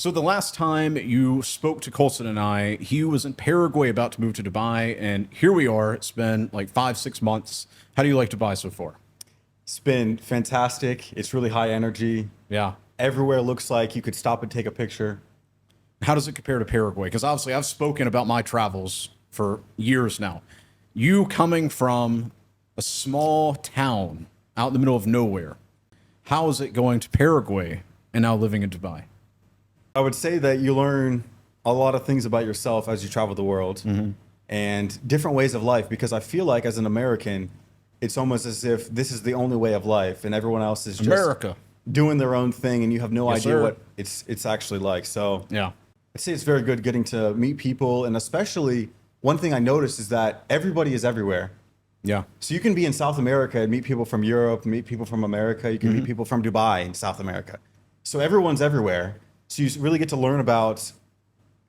So the last time you spoke to Colson and I, he was in Paraguay about to move to Dubai, and here we are. It's been like 5, 6 months. How do you like Dubai so far? It's been fantastic. It's really high energy. Yeah. Everywhere looks like you could stop and take a picture. How does it compare to Paraguay? Because obviously I've spoken about my travels for years now. You coming from a small town out in the middle of nowhere, how is it going to Paraguay and now living in Dubai? I would say that you learn a lot of things about yourself as you travel the world and different ways of life, because I feel like as an American, it's almost as if this is the only way of life and everyone else is just America. doing their own thing and you have no Yes, idea sir. what it's actually like. So Yeah. I'd say it's very good getting to meet people, and especially one thing I noticed is that everybody is everywhere. Yeah. So you can be in South America and meet people from Europe, meet people from America. You can meet people from Dubai in South America. So everyone's everywhere. So you really get to learn about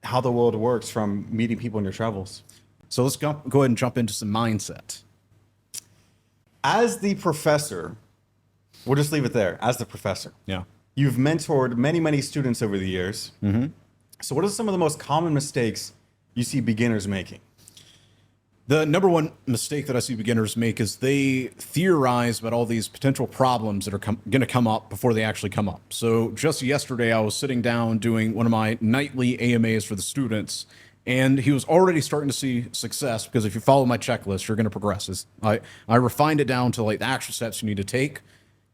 how the world works from meeting people in your travels. So let's go ahead and jump into some mindset. As the professor, we'll just leave it there. As the professor, Yeah. you've mentored many, many students over the years. So what are some of the most common mistakes you see beginners making? The number one mistake that I see beginners make is they theorize about all these potential problems that are going to come up before they actually come up. So just yesterday, I was sitting down doing one of my nightly AMAs for the students, and he was already starting to see success because if you follow my checklist, you're going to progress. I refined it down to like the actual steps you need to take.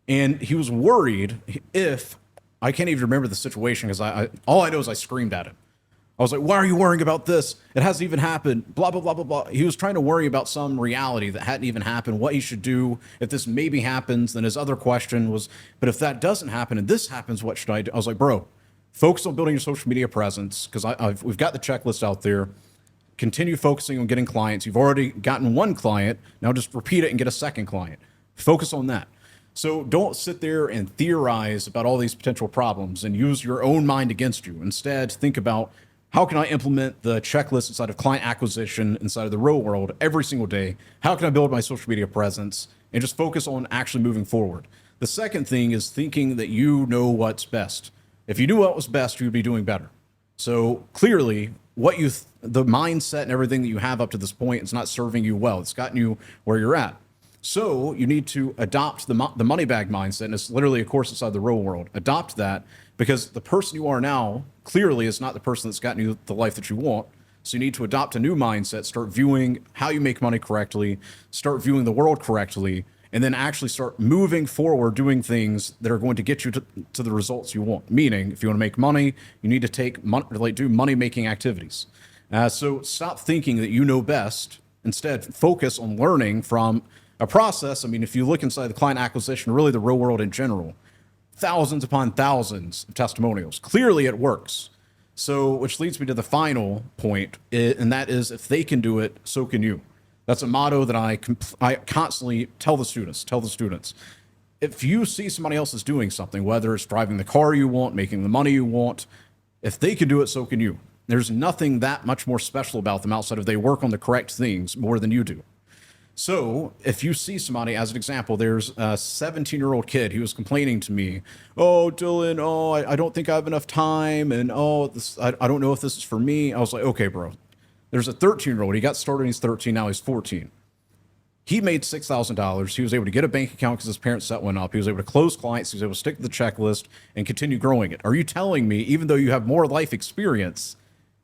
And he was worried if I can't even remember the situation because all I know is I screamed at him. I was like, why are you worrying about this? It hasn't even happened, blah, blah, blah, blah, blah. He was trying to worry about some reality that hadn't even happened, what he should do. If this maybe happens, then his other question was, but if that doesn't happen and this happens, what should I do? I was like, bro, focus on building your social media presence because we've got the checklist out there. Continue focusing on getting clients. You've already gotten one client. Now just repeat it and get a second client. Focus on that. So don't sit there and theorize about all these potential problems and use your own mind against you. Instead, think about, how can I implement the checklist inside of client acquisition, inside of the real world every single day? How can I build my social media presence and just focus on actually moving forward? The second thing is thinking that you know what's best. If you knew what was best, you'd be doing better. So clearly, the mindset and everything that you have up to this point is not serving you well. It's gotten you where you're at. So you need to adopt the money bag mindset, and it's literally a course inside the real world. Adopt that because the person you are now clearly is not the person that's gotten you the life that you want. So you need to adopt a new mindset, start viewing how you make money correctly, start viewing the world correctly, and then actually start moving forward, doing things that are going to get you to the results you want. Meaning, if you want to make money, you need to do money-making activities. So stop thinking that you know best. Instead, focus on learning from a process. I mean, if you look inside the client acquisition, really the real world in general, thousands upon thousands of testimonials. Clearly it works. So, which leads me to the final point, and that is if they can do it, so can you. That's a motto that I constantly tell the students. If you see somebody else is doing something, whether it's driving the car you want, making the money you want, if they can do it, so can you. There's nothing that much more special about them outside of they work on the correct things more than you do. So if you see somebody, as an example, there's a 17-year-old kid who was complaining to me, oh, Dylan, oh, I don't think I have enough time. And oh, I don't know if this is for me. I was like, okay, bro, there's a 13-year-old. He got started when he's 13. Now he's 14. He made $6,000. He was able to get a bank account because his parents set one up. He was able to close clients. He was able to stick to the checklist and continue growing it. Are you telling me, even though you have more life experience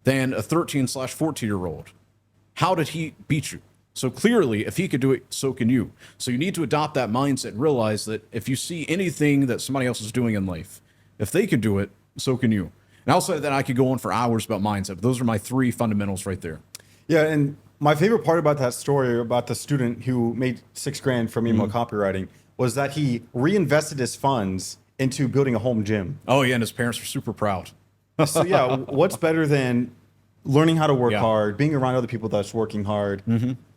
than a 13/14-year-old, how did he beat you? So clearly, if he could do it, so can you. So you need to adopt that mindset and realize that if you see anything that somebody else is doing in life, if they can do it, so can you. And outside of that, I could go on for hours about mindset. But those are my 3 fundamentals right there. Yeah, and my favorite part about that story about the student who made $6,000 from email copywriting was that he reinvested his funds into building a home gym. Oh, yeah, and his parents were super proud. So yeah, what's better than learning how to work Yeah. hard, being around other people that's working hard,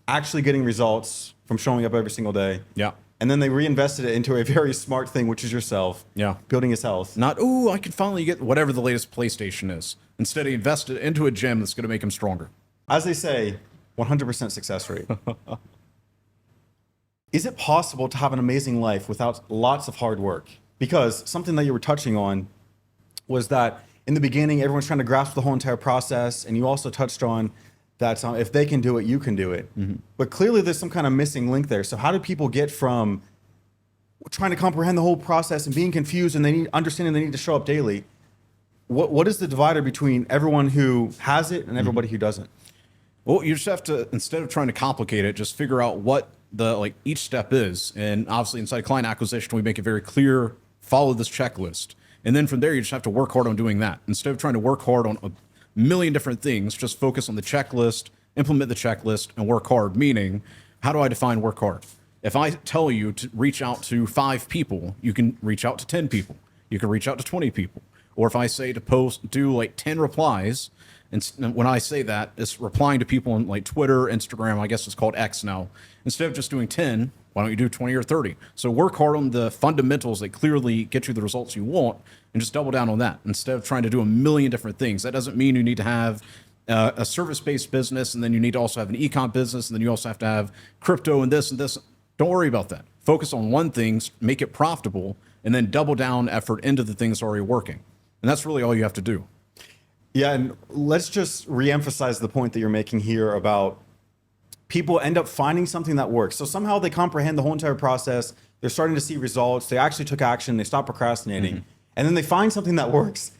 actually getting results from showing up every single day. Yeah. And then they reinvested it into a very smart thing, which is yourself. Yeah. Building his health. Not, oh, I can finally get whatever the latest PlayStation is. Instead, he invested into a gym that's going to make him stronger. As they say, 100% success rate. Is it possible to have an amazing life without lots of hard work? Because something that you were touching on was that in the beginning, everyone's trying to grasp the whole entire process. And you also touched on that if they can do it, you can do it. But clearly there's some kind of missing link there. So how do people get from trying to comprehend the whole process and being confused and understanding they need to show up daily? What is the divider between everyone who has it and everybody who doesn't? Well, you just have to, instead of trying to complicate it, just figure out what each step is. And obviously inside client acquisition, we make it very clear, follow this checklist. And then from there, you just have to work hard on doing that. Instead of trying to work hard on a million different things, just focus on the checklist, implement the checklist, and work hard. Meaning, how do I define work hard? If I tell you to reach out to 5 people, you can reach out to 10 people. You can reach out to 20 people. Or if I say to do like 10 replies, and when I say that, it's replying to people on like Twitter, Instagram, I guess it's called X now. Instead of just doing 10, why don't you do 20 or 30? So work hard on the fundamentals that clearly get you the results you want, and just double down on that instead of trying to do a million different things. That doesn't mean you need to have a service-based business, and then you need to also have an e-com business, and then you also have to have crypto and this and this. Don't worry about that. Focus on one thing, make it profitable, and then double down effort into the things already working. And that's really all you have to do. Yeah, and let's just reemphasize the point that you're making here about people end up finding something that works. So somehow they comprehend the whole entire process. They're starting to see results. They actually took action. They stopped procrastinating. And then they find something that works.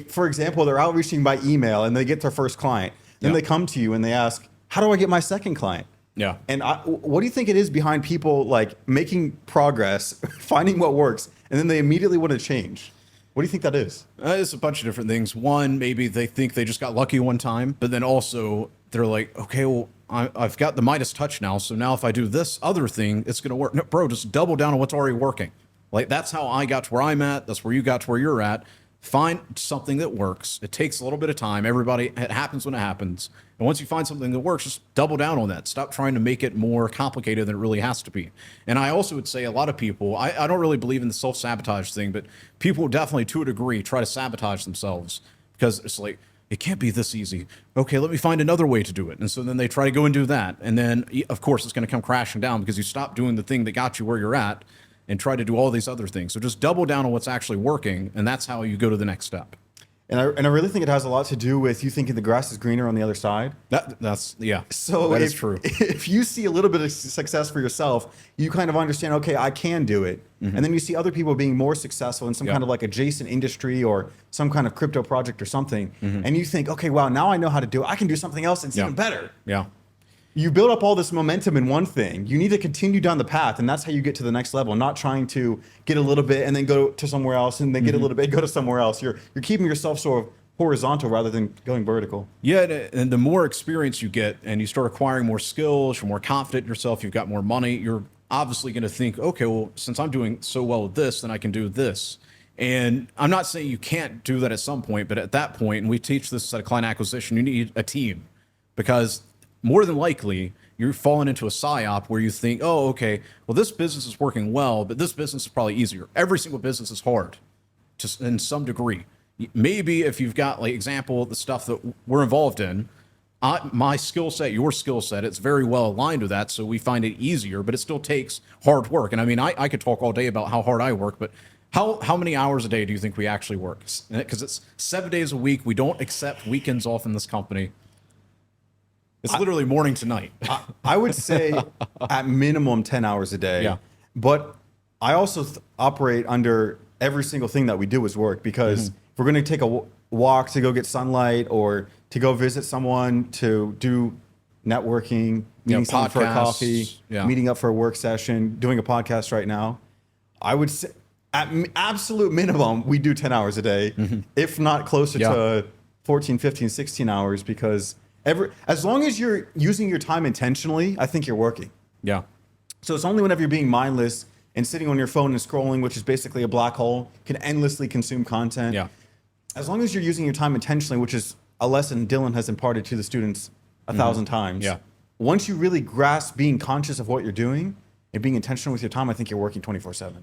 For example, they're outreaching by email and they get their first client. Then they come to you and they ask, how do I get my second client? Yeah. And what do you think it is behind people like making progress, finding what works, and then they immediately want to change? What do you think that is? It's a bunch of different things. One, maybe they think they just got lucky one time, but then also they're like, okay, well, I've got the Midas touch now. So now if I do this other thing, it's going to work. No, bro, just double down on what's already working. Like that's how I got to where I'm at. That's where you got to where you're at. Find something that works. It takes a little bit of time. It happens when it happens. And once you find something that works, just double down on that. Stop trying to make it more complicated than it really has to be. And I also would say a lot of people, I don't really believe in the self-sabotage thing, but people definitely to a degree try to sabotage themselves because it's like, it can't be this easy. Okay, let me find another way to do it. And so then they try to go and do that. And then of course it's going to come crashing down because you stop doing the thing that got you where you're at and try to do all these other things. So just double down on what's actually working, and that's how you go to the next step. And I really think it has a lot to do with you thinking the grass is greener on the other side. That's yeah. So that is true. If you see a little bit of success for yourself, you kind of understand, okay, I can do it. And then you see other people being more successful in some kind of like adjacent industry or some kind of crypto project or something. And you think, okay, wow, now I know how to do it. I can do something else that's even better. Yeah. You build up all this momentum in one thing. You need to continue down the path, and that's how you get to the next level. Not trying to get a little bit and then go to somewhere else, and then get a little bit, go to somewhere else. You're keeping yourself sort of horizontal rather than going vertical. Yeah, and the more experience you get, and you start acquiring more skills, you're more confident in yourself. You've got more money. You're obviously going to think, okay, well, since I'm doing so well with this, then I can do this. And I'm not saying you can't do that at some point, but at that point, and we teach this at client acquisition, you need a team because more than likely, you're falling into a psyop where you think, oh, okay, well, this business is working well, but this business is probably easier. Every single business is hard, just in some degree. Maybe if you've got, like, example, the stuff that we're involved in, my skill set, your skill set, it's very well aligned with that, so we find it easier, but it still takes hard work. And I mean, I could talk all day about how hard I work, but how many hours a day do you think we actually work? Because it's 7 days a week. We don't accept weekends off in this company. It's literally morning to night. I would say at minimum 10 hours a day. Yeah. But I also operate under every single thing that we do is work because if we're going to take a walk to go get sunlight or to go visit someone, to do networking, meeting someone for a coffee, meeting up for a work session, doing a podcast right now, I would say at absolute minimum, we do 10 hours a day, if not closer to 14, 15, 16 hours because as long as you're using your time intentionally, I think you're working. Yeah. So it's only whenever you're being mindless and sitting on your phone and scrolling, which is basically a black hole, can endlessly consume content. Yeah. As long as you're using your time intentionally, which is a lesson Dylan has imparted to the students 1,000 times. Yeah. Once you really grasp being conscious of what you're doing and being intentional with your time, I think you're working 24/7.